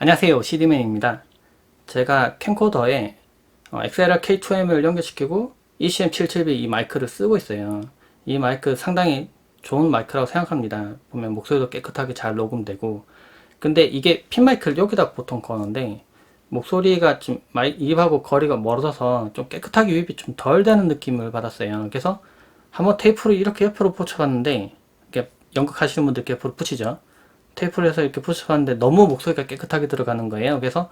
안녕하세요, CD맨입니다. 제가 캠코더에 XLR K2M을 연결시키고 ECM772 이 마이크를 쓰고 있어요. 이 마이크 상당히 좋은 마이크라고 생각합니다. 보면 목소리도 깨끗하게 잘 녹음되고, 근데 이게 핀 마이크를 여기다 보통 거는데 목소리가 좀 입하고 거리가 멀어져서 좀 깨끗하게 유입이 좀 덜 되는 느낌을 받았어요. 그래서 한번 테이프를 이렇게 옆으로 붙여봤는데, 이렇게 연극하시는 분들 이렇게 옆으로 붙이죠. 테이프를 해서 이렇게 붙여봤는데 너무 목소리가 깨끗하게 들어가는 거예요. 그래서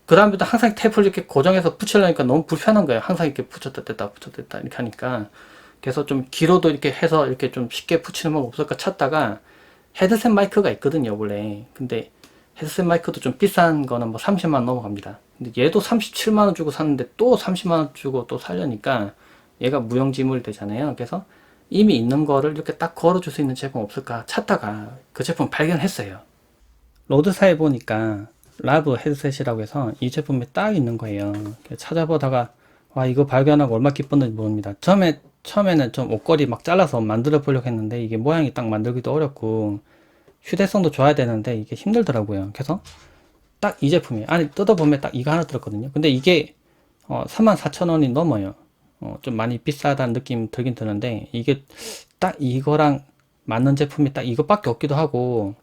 그 다음부터 항상 테이프를 이렇게 고정해서 붙이려니까 너무 불편한 거예요. 항상 이렇게 붙였다 뗐다 붙였다 뗐다 이렇게 하니까. 그래서 좀 길어도 이렇게 해서 이렇게 좀 쉽게 붙이는 방법 없을까 찾다가 헤드셋 마이크가 있거든요, 원래. 근데 헤드셋 마이크도 좀 비싼 거는 뭐 30만 원 넘어갑니다. 근데 얘도 37만 원 주고 샀는데 또 30만 원 주고 또 살려니까 얘가 무용지물이 되잖아요. 그래서 이미 있는 거를 이렇게 딱 걸어줄 수 있는 제품 없을까 찾다가 그 제품 발견했어요. 로드사에 보니까 라브 헤드셋이라고 해서 이 제품이 딱 있는 거예요. 찾아보다가 와 이거 발견하고 얼마나 기뻤는지 모릅니다. 처음에는 좀 옷걸이 막 잘라서 만들어 보려고 했는데 이게 모양이 딱 만들기도 어렵고 휴대성도 좋아야 되는데 이게 힘들더라고요. 그래서 딱 이 제품이 안에 뜯어보면 딱 이거 하나 들었거든요. 근데 이게 34,000원이 넘어요. 좀 많이 비싸다는 느낌 들긴 드는데 이게 딱 이거랑 맞는 제품이 딱 이것밖에 없기도 하고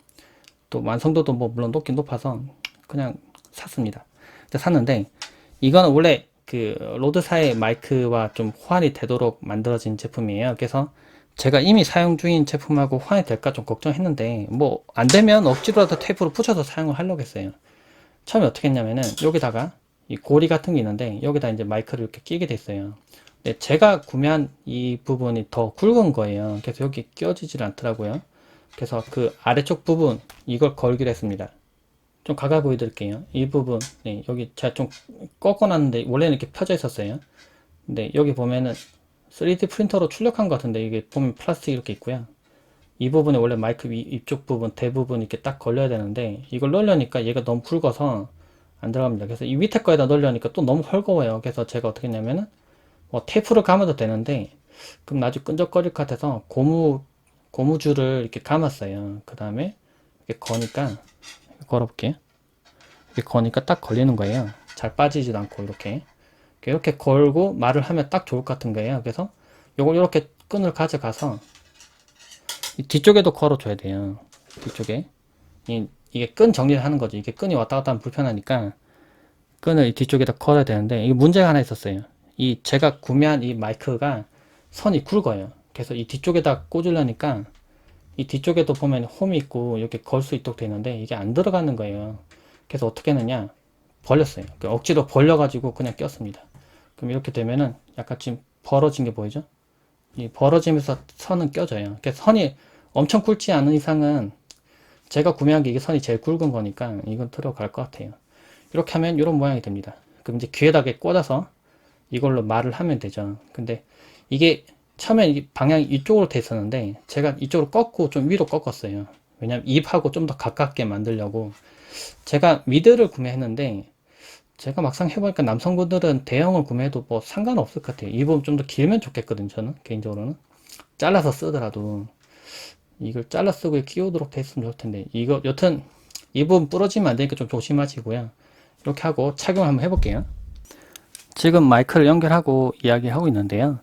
또 완성도도 뭐 물론 높긴 높아서 그냥 샀습니다. 샀는데 이거는 원래 그 로드사의 마이크와 좀 호환이 되도록 만들어진 제품이에요. 그래서 제가 이미 사용 중인 제품하고 호환이 될까 좀 걱정했는데 뭐 안 되면 억지로라도 테이프로 붙여서 사용을 하려고 했어요. 처음에 어떻게 했냐면은 여기다가 이 고리 같은 게 있는데 여기다 이제 마이크를 이렇게 끼게 됐어요. 근데 제가 구매한 이 부분이 더 굵은 거예요. 그래서 여기 끼워지질 않더라고요. 그래서 그 아래쪽 부분 이걸 걸기로 했습니다. 좀 가까이 보여드릴게요. 이 부분, 네, 여기 제가 좀 꺾어놨는데 원래는 이렇게 펴져 있었어요. 근데 여기 보면은 3D 프린터로 출력한 것 같은데 이게 보면 플라스틱 이렇게 있고요. 이 부분에 원래 마이크 이쪽 부분 대부분 이렇게 딱 걸려야 되는데 이걸 넣으려니까 얘가 너무 굵어서 안 들어갑니다. 그래서 이 밑에 거에다 넣으려니까 또 너무 헐거워요. 그래서 제가 어떻게 했냐면은 뭐 테이프를 감아도 되는데 그럼 나중에 끈적거릴 것 같아서 고무줄을 이렇게 감았어요. 그 다음에 이렇게 거니까 걸어볼게요. 이렇게 거니까 딱 걸리는 거예요. 잘 빠지지도 않고 이렇게 걸고 말을 하면 딱 좋을 것 같은 거예요. 그래서 요걸 이렇게 끈을 가져가서 이 뒤쪽에도 걸어줘야 돼요. 뒤쪽에 이게 끈 정리를 하는 거죠. 이게 끈이 왔다 갔다 하면 불편하니까 끈을 이 뒤쪽에다 걸어야 되는데 이게 문제가 하나 있었어요. 이 제가 구매한 이 마이크가 선이 굵어요. 그래서 이 뒤쪽에다 꽂으려니까 이 뒤쪽에도 보면 홈이 있고 이렇게 걸 수 있도록 되어 있는데 이게 안 들어가는 거예요. 그래서 어떻게 했느냐 벌렸어요. 억지로 벌려가지고 그냥 꼈습니다. 그럼 이렇게 되면은 약간 지금 벌어진 게 보이죠? 이 벌어지면서 선은 껴져요. 그래서 선이 엄청 굵지 않은 이상은 제가 구매한 게 이게 선이 제일 굵은 거니까 이건 들어갈 것 같아요. 이렇게 하면 이런 모양이 됩니다. 그럼 이제 귀에다 꽂아서 이걸로 말을 하면 되죠. 근데 이게 처음에 방향이 이쪽으로 돼 있었는데 제가 이쪽으로 꺾고 좀 위로 꺾었어요. 왜냐면 입하고 좀 더 가깝게 만들려고. 제가 미드를 구매했는데 제가 막상 해보니까 남성분들은 대형을 구매해도 뭐 상관없을 것 같아요. 이 부분 좀 더 길면 좋겠거든요. 저는 개인적으로는 잘라서 쓰더라도 이걸 잘라 쓰고 끼우도록 돼 있으면 좋을 텐데 이거 여튼 이 부분 부러지면 안 되니까 좀 조심하시고요. 이렇게 하고 착용을 한번 해볼게요. 지금 마이크를 연결하고 이야기하고 있는데요.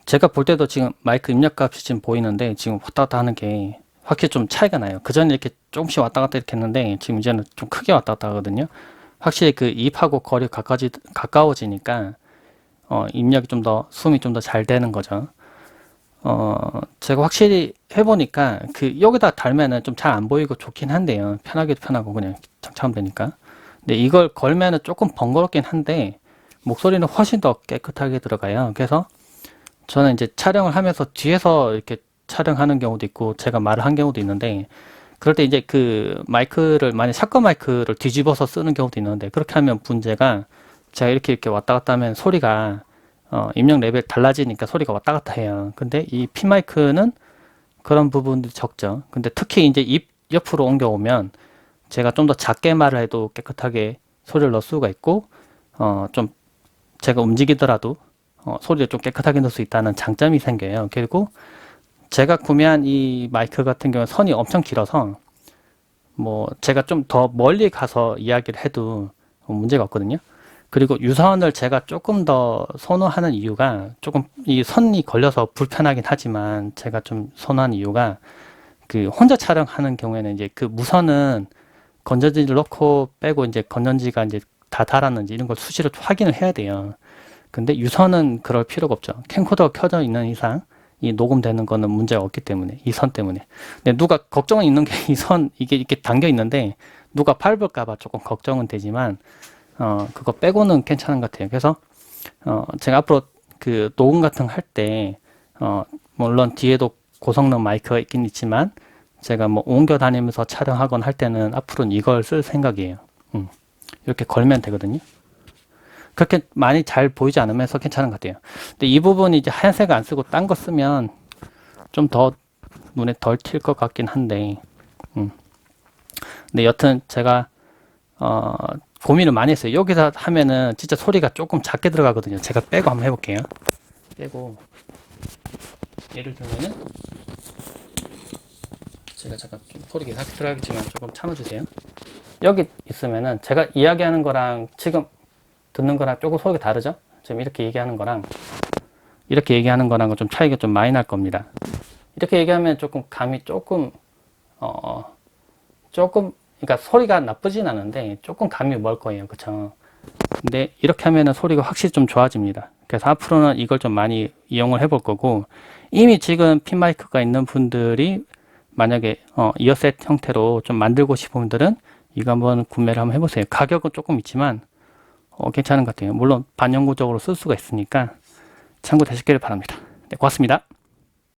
제가 볼 때도 지금 마이크 입력값이 지금 보이는데 지금 왔다 갔다 하는 게 확실히 좀 차이가 나요. 그전에 이렇게 조금씩 왔다 갔다 이렇게 했는데 지금 이제는 좀 크게 왔다 갔다 하거든요. 확실히 그 입하고 거리 가까워지니까 입력이 좀 더 숨이 좀 더 잘 되는 거죠. 제가 확실히 해보니까 그 여기다 달면은 좀 잘 안 보이고 좋긴 한데요. 편하기도 편하고 그냥 장착하면 되니까. 근데 이걸 걸면은 조금 번거롭긴 한데 목소리는 훨씬 더 깨끗하게 들어가요. 그래서 저는 이제 촬영을 하면서 뒤에서 이렇게 촬영하는 경우도 있고 제가 말을 한 경우도 있는데 그럴 때 이제 그 마이크를 만약 샷건 마이크를 뒤집어서 쓰는 경우도 있는데 그렇게 하면 문제가 제가 이렇게 왔다 갔다 하면 소리가 입력 레벨 달라지니까 소리가 왔다 갔다 해요. 근데 이 핀 마이크는 그런 부분들이 적죠. 근데 특히 이제 입 옆으로 옮겨오면 제가 좀 더 작게 말을 해도 깨끗하게 소리를 넣을 수가 있고 좀 제가 움직이더라도 소리를 좀 깨끗하게 넣을 수 있다는 장점이 생겨요. 그리고 제가 구매한 이 마이크 같은 경우는 선이 엄청 길어서 뭐 제가 좀 더 멀리 가서 이야기를 해도 문제가 없거든요. 그리고 유선을 제가 조금 더 선호하는 이유가 조금 이 선이 걸려서 불편하긴 하지만 제가 좀 선호하는 이유가 그 혼자 촬영하는 경우에는 이제 그 무선은 건전지를 넣고 빼고 이제 건전지가 이제 다 달았는지 이런 걸 수시로 확인을 해야 돼요. 근데 유선은 그럴 필요가 없죠. 캠코더가 켜져 있는 이상 이 녹음되는 거는 문제가 없기 때문에 이 선 때문에. 근데 누가 걱정은 있는 게 이 선 이게 이렇게 당겨 있는데 누가 밟을까봐 조금 걱정은 되지만 그거 빼고는 괜찮은 것 같아요. 그래서 제가 앞으로 그 녹음 같은 거 할 때 물론 뒤에도 고성능 마이크가 있긴 있지만 제가 뭐 옮겨 다니면서 촬영하거나 할 때는 앞으로는 이걸 쓸 생각이에요. 이렇게 걸면 되거든요. 그렇게 많이 잘 보이지 않으면서 괜찮은 것 같아요. 근데 이 부분이 이제 하얀색 안 쓰고 딴 거 쓰면 좀 더 눈에 덜 튈 것 같긴 한데, 근데 여튼 제가 고민을 많이 했어요. 여기서 하면은 진짜 소리가 조금 작게 들어가거든요. 제가 빼고 한번 해볼게요. 빼고 예를 들면은 제가 잠깐 좀 소리가 작게 들어가겠지만 조금 참아주세요. 여기 있으면은 제가 이야기하는 거랑 지금 듣는 거랑 조금 소리가 다르죠? 지금 이렇게 얘기하는 거랑 이렇게 얘기하는 거랑은 좀 차이가 좀 많이 날 겁니다. 이렇게 얘기하면 조금 감이 조금 그러니까 소리가 나쁘진 않은데 조금 감이 멀 거예요. 그쵸? 근데 이렇게 하면은 소리가 확실히 좀 좋아집니다. 그래서 앞으로는 이걸 좀 많이 이용을 해볼 거고, 이미 지금 핀 마이크가 있는 분들이 만약에 이어셋 형태로 좀 만들고 싶은 분들은 이거 한번 구매를 한번 해보세요. 가격은 조금 있지만 괜찮은 것 같아요. 물론 반영구적으로 쓸 수가 있으니까 참고되시기를 바랍니다. 네, 고맙습니다.